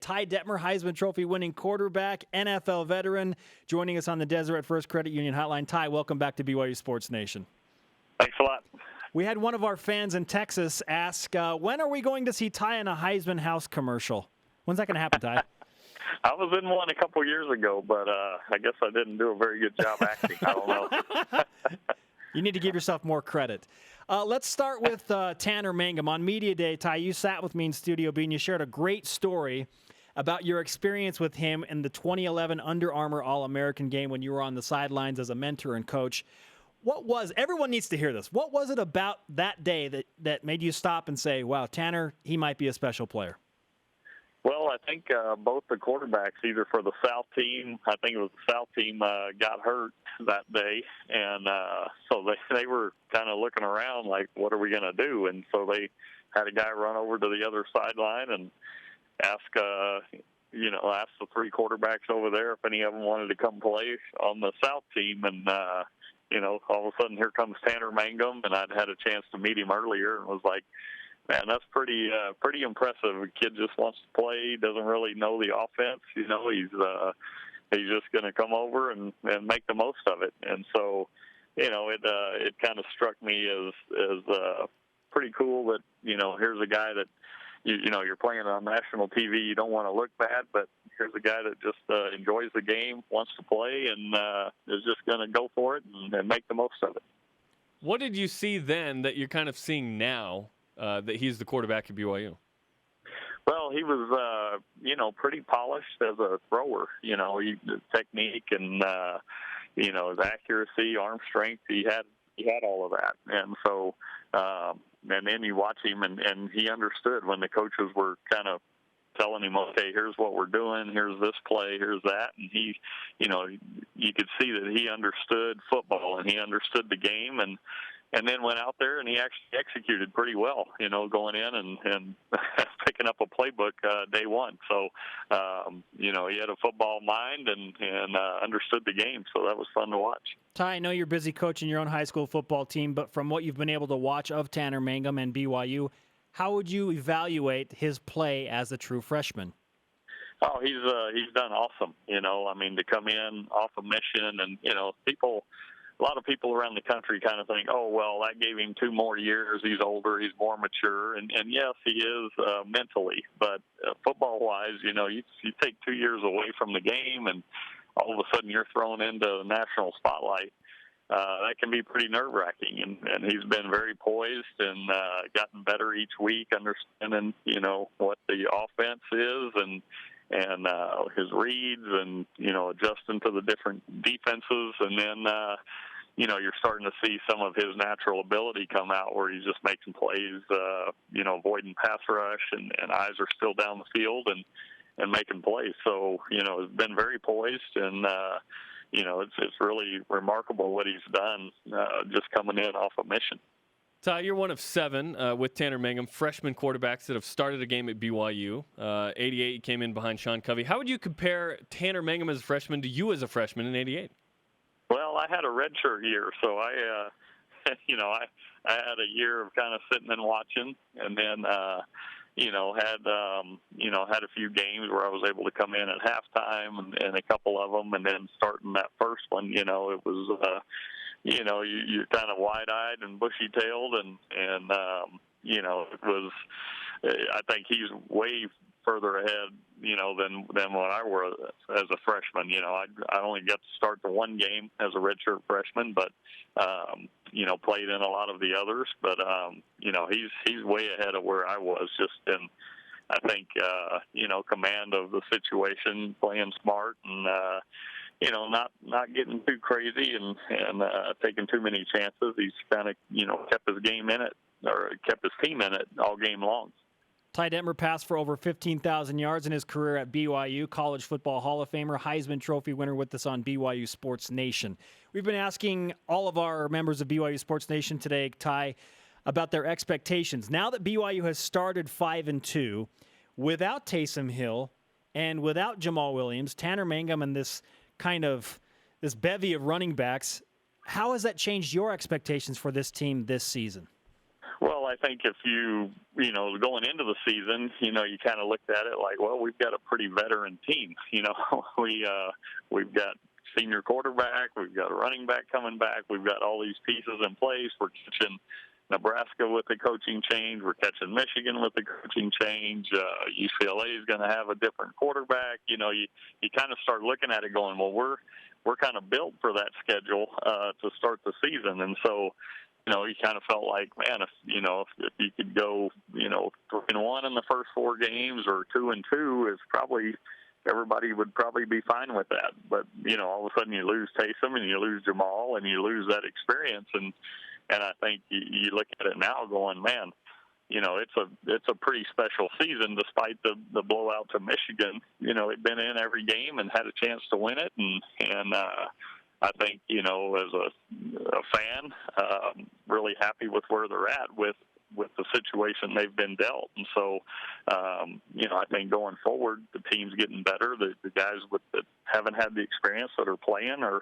Ty Detmer, Heisman Trophy winning quarterback, NFL veteran, joining us on the Deseret First Credit Union Hotline. Ty, welcome back to BYU Sports Nation. Thanks a lot. We had one of our fans in Texas ask, when are we going to see Ty in a Heisman House commercial? When's that going to happen, Ty? I was in one a couple years ago, but I guess I didn't do a very good job acting. I don't know. You need to give yourself more credit. Let's start with Tanner Mangum. On Media Day, Ty, you sat with me in Studio B and you shared a great story about your experience with him in the 2011 Under Armour All-American game when you were on the sidelines as a mentor and coach. Everyone needs to hear this. What was it about that day that made you stop and say, wow, Tanner, he might be a special player? Well, I think both the quarterbacks, either for the South team, I think it was the South team, got hurt that day. And so they were kind of looking around like, what are we going to do? And so they had a guy run over to the other sideline and ask the three quarterbacks over there if any of them wanted to come play on the South team. And, all of a sudden here comes Tanner Mangum, and I'd had a chance to meet him earlier and was like, man, that's pretty impressive. A kid just wants to play, doesn't really know the offense. He's just going to come over and make the most of it. And so, it kind of struck me as pretty cool that here's a guy that you're playing on national TV. You don't want to look bad, but here's a guy that just enjoys the game, wants to play, and is just going to go for it and make the most of it. What did you see then that you're kind of seeing now? That he's the quarterback at BYU? Well, he was, pretty polished as a thrower. His technique and his accuracy, arm strength. He had all of that, and so and then you watch him, and he understood when the coaches were kind of telling him, okay, here's what we're doing, here's this play, here's that, and he, you could see that he understood football and he understood the game, and then went out there and he actually executed pretty well, going in and picking up a playbook day one. So, he had a football mind and understood the game. So that was fun to watch. Ty, I know you're busy coaching your own high school football team, but from what you've been able to watch of Tanner Mangum and BYU, how would you evaluate his play as a true freshman? Oh, he's done awesome. To come in off a mission and, a lot of people around the country kind of think, oh, well, that gave him 2 more years. He's older. He's more mature. And yes, he is mentally. But football-wise, you take 2 years away from the game and all of a sudden you're thrown into the national spotlight. That can be pretty nerve-wracking. And he's been very poised and gotten better each week, understanding, what the offense is and his reads and, adjusting to the different defenses. And then, you're starting to see some of his natural ability come out where he's just making plays, avoiding pass rush and eyes are still down the field and making plays. So, it's been very poised and, it's really remarkable what he's done just coming in off a mission. Ty, you're one of 7 with Tanner Mangum, freshman quarterbacks that have started a game at BYU. 88 came in behind Sean Covey. How would you compare Tanner Mangum as a freshman to you as a freshman in 88? Well, I had a redshirt year, so I had a year of kind of sitting and watching, and then had a few games where I was able to come in at halftime and a couple of them, and then starting that first one, it was. You're kind of wide-eyed and bushy-tailed, and it was. I think he's way further ahead, than when I was as a freshman. I only got to start the one game as a redshirt freshman, but played in a lot of the others. But he's way ahead of where I was, just in. I think command of the situation, playing smart, and. Not getting too crazy and taking too many chances. He's kind of, kept his game in it, or kept his team in it all game long. Ty Detmer passed for over 15,000 yards in his career at BYU, College Football Hall of Famer, Heisman Trophy winner with us on BYU Sports Nation. We've been asking all of our members of BYU Sports Nation today, Ty, about their expectations. Now that BYU has started 5-2, without Taysom Hill and without Jamal Williams, Tanner Mangum and this bevy of running backs, how has that changed your expectations for this team this season? Well, I think if going into the season, you kind of looked at it like, well, we've got a pretty veteran team. We've got senior quarterback, we've got a running back coming back, we've got all these pieces in place. We're catching Nebraska with the coaching change, we're catching Michigan with the coaching change. UCLA is going to have a different quarterback. You kind of start looking at it going, well, we're kind of built for that schedule to start the season, and so. You kind of felt like, man, if you could go, 3-1 in the first 4 games or 2-2, is probably everybody would probably be fine with that. But all of a sudden you lose Taysom and you lose Jamal and you lose that experience, and I think you look at it now going, man, it's a pretty special season despite the blowout to Michigan. They've been in every game and had a chance to win it, and I think, as a fan, really happy with where they're at with the situation they've been dealt. And so, I think going forward, the team's getting better. The guys that haven't had the experience that are playing are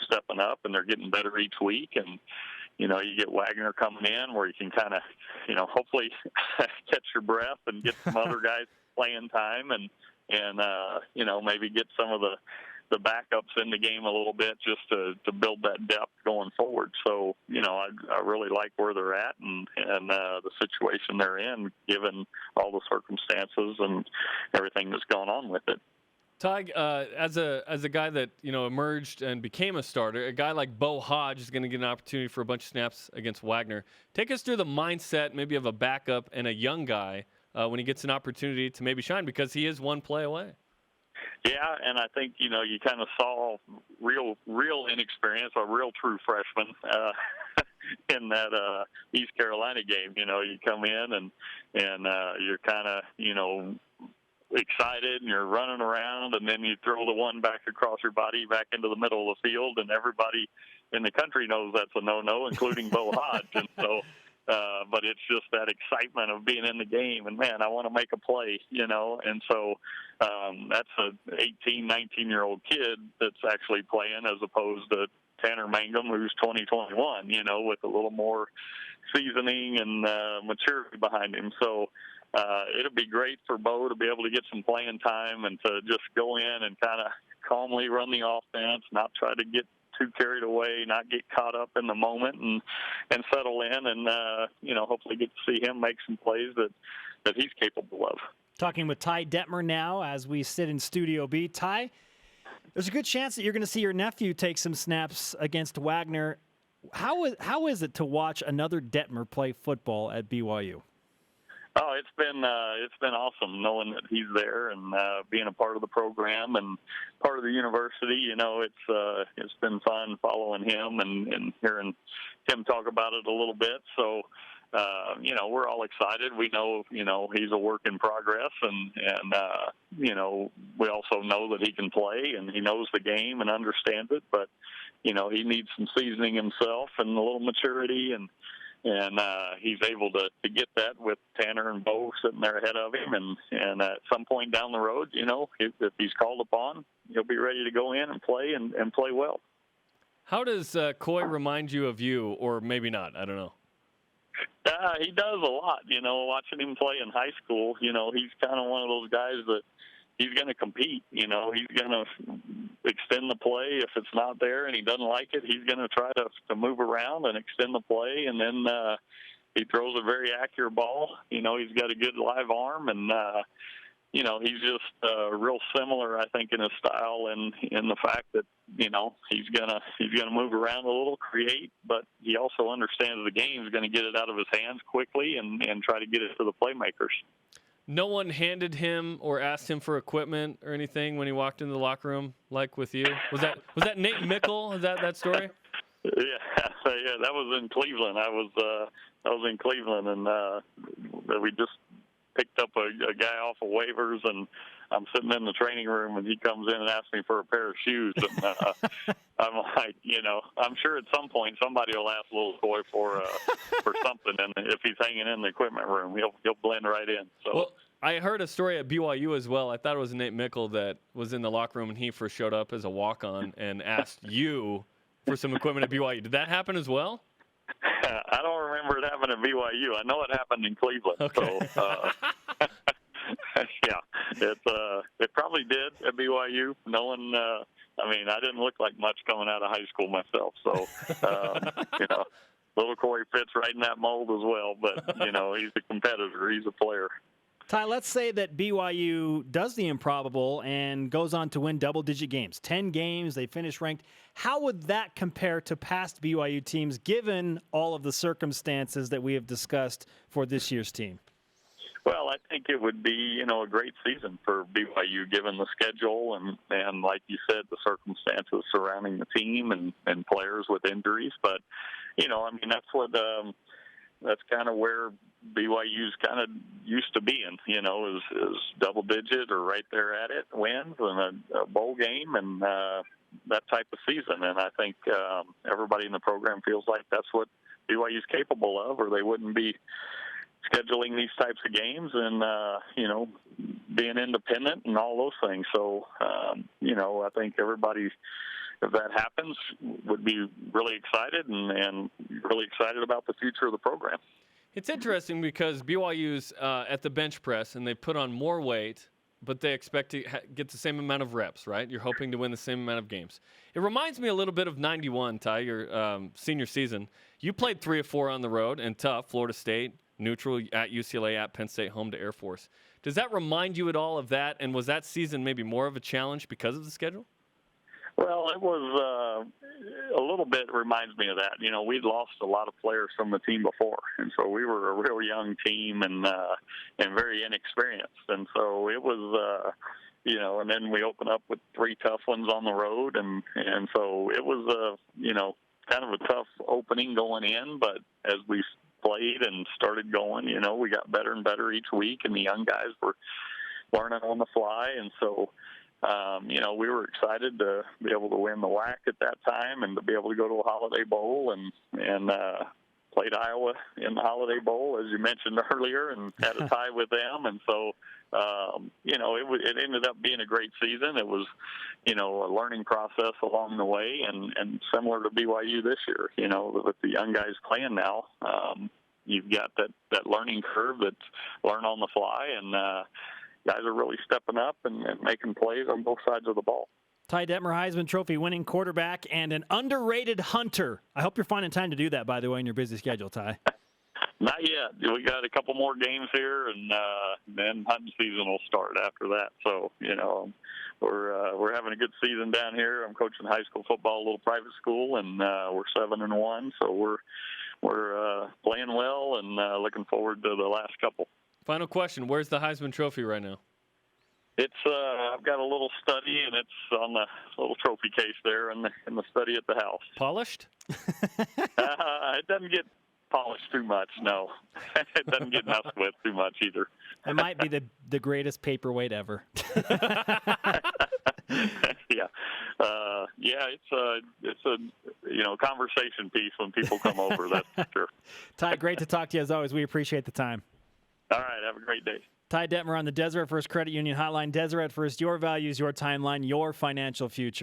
stepping up, and they're getting better each week. And, you get Wagner coming in where you can kind of, hopefully catch your breath and get some other guys playing time and maybe get some of the backups in the game a little bit just to build that depth going forward. So, I really like where they're at and the situation they're in, given all the circumstances and everything that's going on with it. Ty, as a guy that emerged and became a starter, a guy like Bo Hodge is going to get an opportunity for a bunch of snaps against Wagner. Take us through the mindset maybe of a backup and a young guy when he gets an opportunity to maybe shine, because he is one play away. Yeah, and I think, you kind of saw real inexperience, a real true freshman in that East Carolina game. You come in and you're kind of, excited and you're running around, and then you throw the one back across your body back into the middle of the field, and everybody in the country knows that's a no-no, including Bo Hodge. And so, but it's just that excitement of being in the game, and man, I want to make a play, and so that's an 18, 19-year-old kid that's actually playing, as opposed to Tanner Mangum, who's 2021, with a little more seasoning and maturity behind him. So it'll be great for Bo to be able to get some playing time and to just go in and kind of calmly run the offense, not try to get too carried away, not get caught up in the moment, and settle in and, hopefully get to see him make some plays that he's capable of. Talking with Ty Detmer now as we sit in Studio B. Ty, there's a good chance that you're going to see your nephew take some snaps against Wagner. How is it to watch another Detmer play football at BYU? Oh, it's been awesome knowing that he's there and being a part of the program and part of the university. It's been fun following him and hearing him talk about it a little bit. So, we're all excited. We know, he's a work in progress, and we also know that he can play and he knows the game and understands it. But, he needs some seasoning himself and a little maturity, and he's able to get that with Tanner and Bo sitting there ahead of him. And at some point down the road, if he's called upon, he'll be ready to go in and play and play well. How does Coy remind you of you, or maybe not? I don't know. He does a lot, watching him play in high school. He's kind of one of those guys that he's going to compete. He's going to extend the play. If it's not there and he doesn't like it, he's going to try to move around and extend the play. And then he throws a very accurate ball. He's got a good live arm, and he's just real similar, I think, in his style and in the fact that he's gonna move around a little, create, but he also understands the game. He's going to get it out of his hands quickly and try to get it to the playmakers. No one handed him or asked him for equipment or anything when he walked into the locker room, like with you? Was that Nate Mickle? Is that story? Yeah, that was in Cleveland. I was in Cleveland, and we just picked up a guy off of waivers, and I'm sitting in the training room, and he comes in and asks me for a pair of shoes. And I'm like, I'm sure at some point somebody will ask Little Coy for something, and if he's hanging in the equipment room, he'll blend right in. So. Well, I heard a story at BYU as well. I thought it was Nate Mickle that was in the locker room when he first showed up as a walk-on and asked you for some equipment at BYU. Did that happen as well? I don't remember remember it happened at BYU. I know it happened in Cleveland. Okay. So, yeah, it probably did at BYU. No one, I mean, I didn't look like much coming out of high school myself. So, you know, little Corey fits right in that mold as well. But, you know, he's a competitor. He's a player. Ty, let's say that BYU does the improbable and goes on to win double-digit games. 10 games, they finish ranked. How would that compare to past BYU teams, given all of the circumstances that we have discussed for this year's team? Well, I think it would be, you know, a great season for BYU given the schedule and like you said, the circumstances surrounding the team and players with injuries. But, you know, I mean, that's kind of where BYU's kind of used to being, you know, is double digit or right there at it, wins and a bowl game and that type of season. And I think everybody in the program feels like that's what BYU's capable of, or they wouldn't be scheduling these types of games and, you know, being independent and all those things. So, you know, I think everybody, if that happens, would be really excited and really excited about the future of the program. It's interesting because BYU's at the bench press and they put on more weight, but they expect to get the same amount of reps, right? You're hoping to win the same amount of games. It reminds me a little bit of 91, Ty, your senior season. You played 3 or 4 on the road and tough, Florida State, neutral at UCLA, at Penn State, home to Air Force. Does that remind you at all of that? And was that season maybe more of a challenge because of the schedule? Well, it was a little bit reminds me of that. You know, we'd lost a lot of players from the team before, and so we were a real young team and very inexperienced. And so it was, you know, and then we opened up with 3 tough ones on the road, and so it was you know, kind of a tough opening going in. But as we played and started going, you know, we got better and better each week, and the young guys were learning on the fly, and so. You know, we were excited to be able to win the WAC at that time and to be able to go to a Holiday Bowl and played Iowa in the Holiday Bowl, as you mentioned earlier, and had a tie with them. And so, you know, it ended up being a great season. It was, you know, a learning process along the way and similar to BYU this year, you know, with the young guys playing now. You've got that learning curve that's learn on the fly and, guys are really stepping up and making plays on both sides of the ball. Ty Detmer, Heisman Trophy winning quarterback and an underrated hunter. I hope you're finding time to do that, by the way, in your busy schedule, Ty. Not yet. We got a couple more games here, and then hunting season will start after that. So, you know, we're having a good season down here. I'm coaching high school football, a little private school, and we're 7-1. So we're playing well and looking forward to the last couple. Final question. Where's the Heisman Trophy right now? It's I've got a little study, and it's on the little trophy case there in the study at the house. Polished? It doesn't get polished too much, no. It doesn't get messed with too much either. It might be the greatest paperweight ever. Yeah. Yeah, it's a you know, conversation piece when people come over, that's for sure. Ty, great to talk to you as always. We appreciate the time. All right, have a great day. Ty Detmer on the Deseret First Credit Union Hotline. Deseret First, your values, your timeline, your financial future.